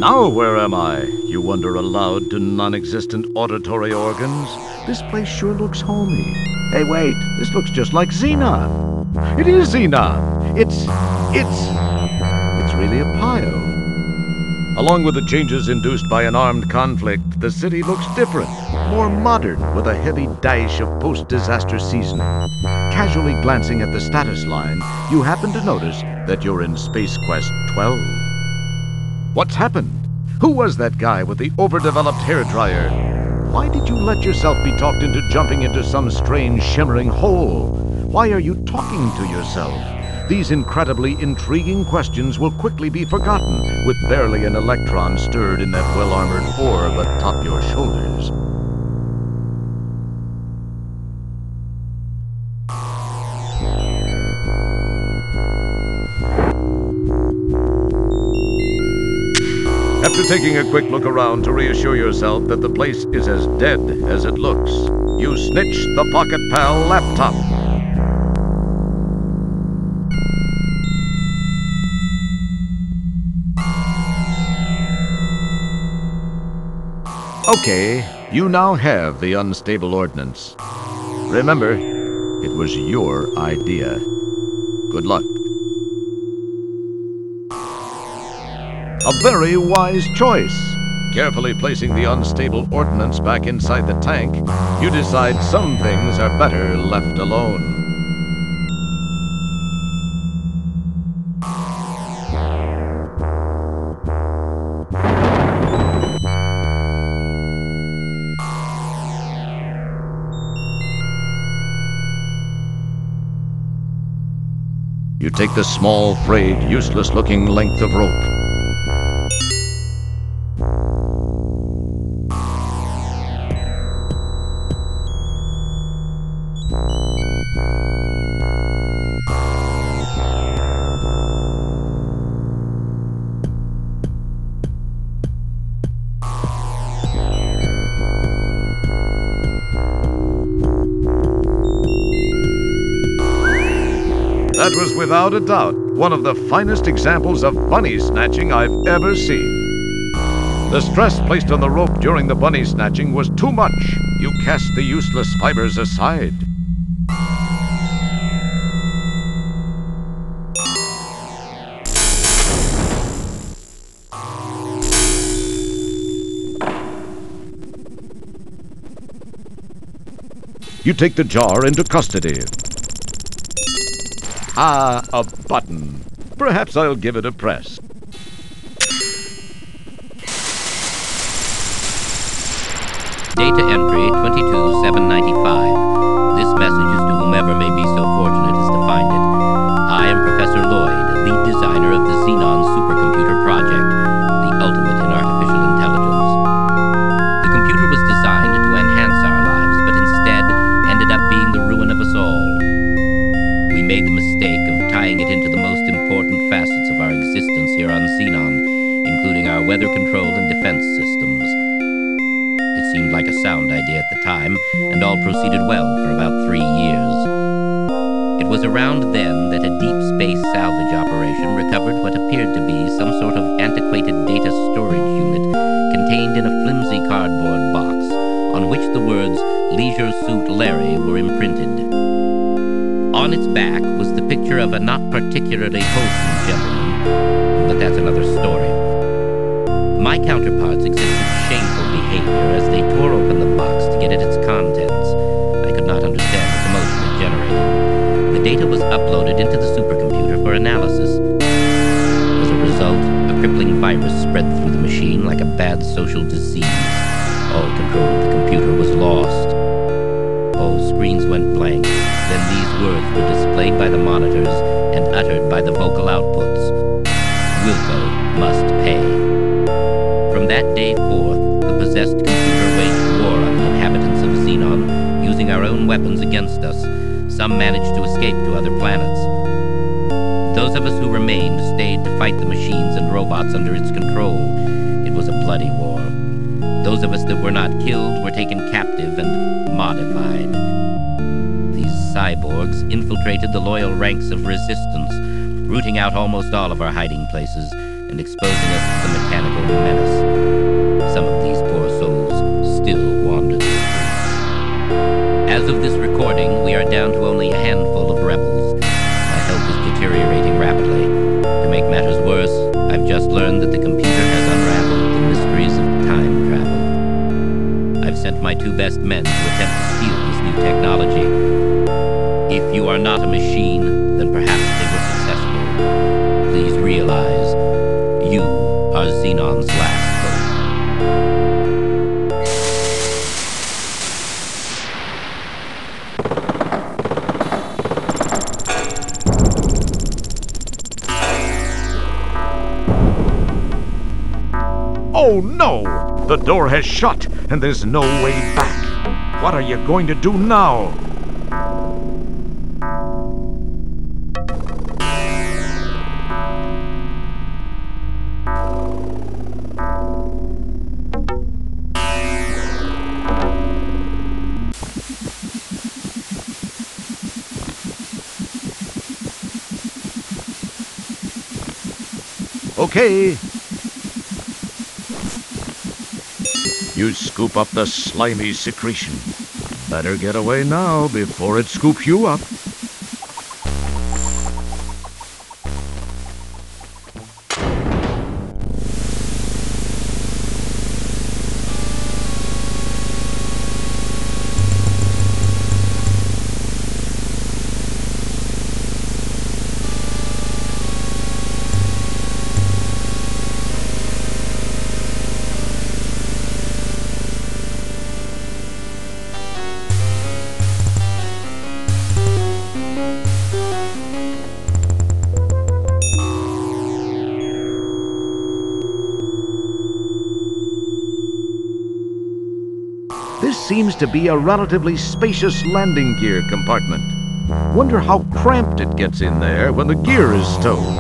Now where am I? You wonder aloud to non-existent auditory organs. This place sure looks homey. Hey, wait, this looks just like Xenon. It is Xenon. It's really a Pio. Along with the changes induced by an armed conflict, the city looks different, more modern, with a heavy dash of post-disaster seasoning. Casually glancing at the status line, you happen to notice that you're in Space Quest 12. What's happened? Who was that guy with the overdeveloped hairdryer? Why did you let yourself be talked into jumping into some strange shimmering hole? Why are you talking to yourself? These incredibly intriguing questions will quickly be forgotten with barely an electron stirred in that well-armored orb atop your shoulders. After taking a quick look around to reassure yourself that the place is as dead as it looks, you snitch the Pocket Pal laptop. Okay, you now have the unstable ordnance. Remember, it was your idea. Good luck. A very wise choice. Carefully placing the unstable ordnance back inside the tank, you decide some things are better left alone. You take the small, frayed, useless-looking length of rope. That was without a doubt one of the finest examples of bunny snatching I've ever seen. The stress placed on the rope during the bunny snatching was too much. You cast the useless fibers aside. You take the jar into custody. Ah, a button. Perhaps I'll give it a press. Data entry 22795. This message is to whomever may be so fortunate as to find it. I am Professor Lloyd, lead designer of the Xenon supercomputer project, the ultimate in artificial intelligence. The computer was designed to enhance our lives, but instead ended up being the ruin of us all. We made the mistake of tying it into the most important facets of our existence here on Xenon, including our weather control and defense systems. It seemed like a sound idea at the time, and all proceeded well for about 3 years. It was around then that a deep space salvage operation recovered what appeared to be some sort of antiquated data storage unit contained in a flimsy cardboard box, on which the words "Leisure Suit Larry" were imprinted. On its back was the picture of a not particularly wholesome gentleman, but that's another story. My counterparts exhibited shameful behavior as they tore open the box to get at its contents. I could not understand the commotion it generated. The data was uploaded into the supercomputer for analysis. As a result, a crippling virus spread through the machine like a bad social disease. All control of the computer was lost. All screens went blank. Then these words were displayed by the monitors and uttered by the vocal outputs. Wilco must pay. From that day forth, the possessed computer waged war on the inhabitants of Xenon, using our own weapons against us. Some managed to escape to other planets. Those of us who remained stayed to fight the machines and robots under its control. It was a bloody war. Those of us that were not killed were taken captive and modified. Cyborgs infiltrated the loyal ranks of resistance, rooting out almost all of our hiding places and exposing us to the mechanical menace. Some of these poor souls still wander the streets. As of this recording, we are down to only a handful of rebels. My health is deteriorating rapidly. To make matters worse, I've just learned that the computer has unraveled the mysteries of time travel. I've sent my 2 best men to attempt to steal this new technology. If you are not a machine, then perhaps they were successful. Please realize, you are Xenon's last hope. Oh no! The door has shut, and there's no way back. What are you going to do now? Okay. You scoop up the slimy secretion. Better get away now before it scoops you up. This seems to be a relatively spacious landing gear compartment. Wonder how cramped it gets in there when the gear is stowed.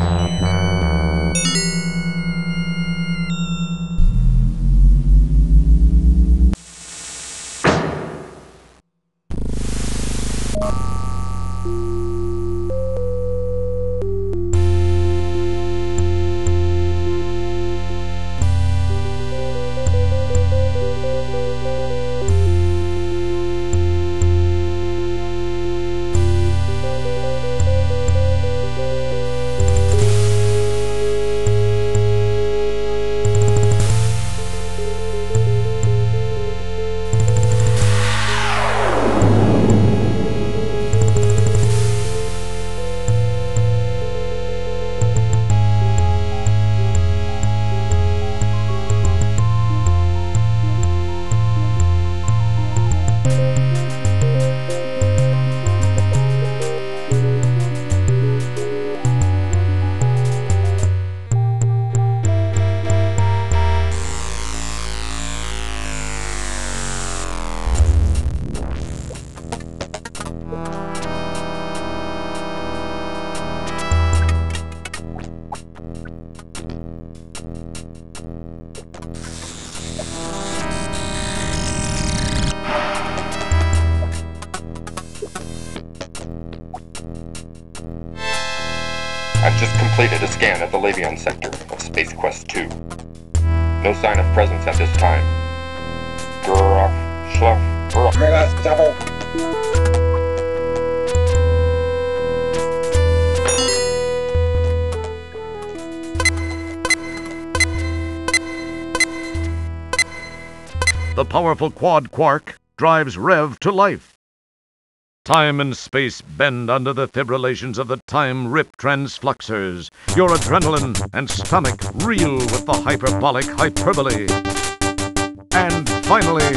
I've just completed a scan of the Labion sector of Space Quest 2. No sign of presence at this time. Gruff, schluff, gruff, double. The powerful quad quark drives Rev to life. Time and space bend under the fibrillations of the time rip transfluxers. Your adrenaline and stomach reel with the hyperbolic hyperbole. And finally,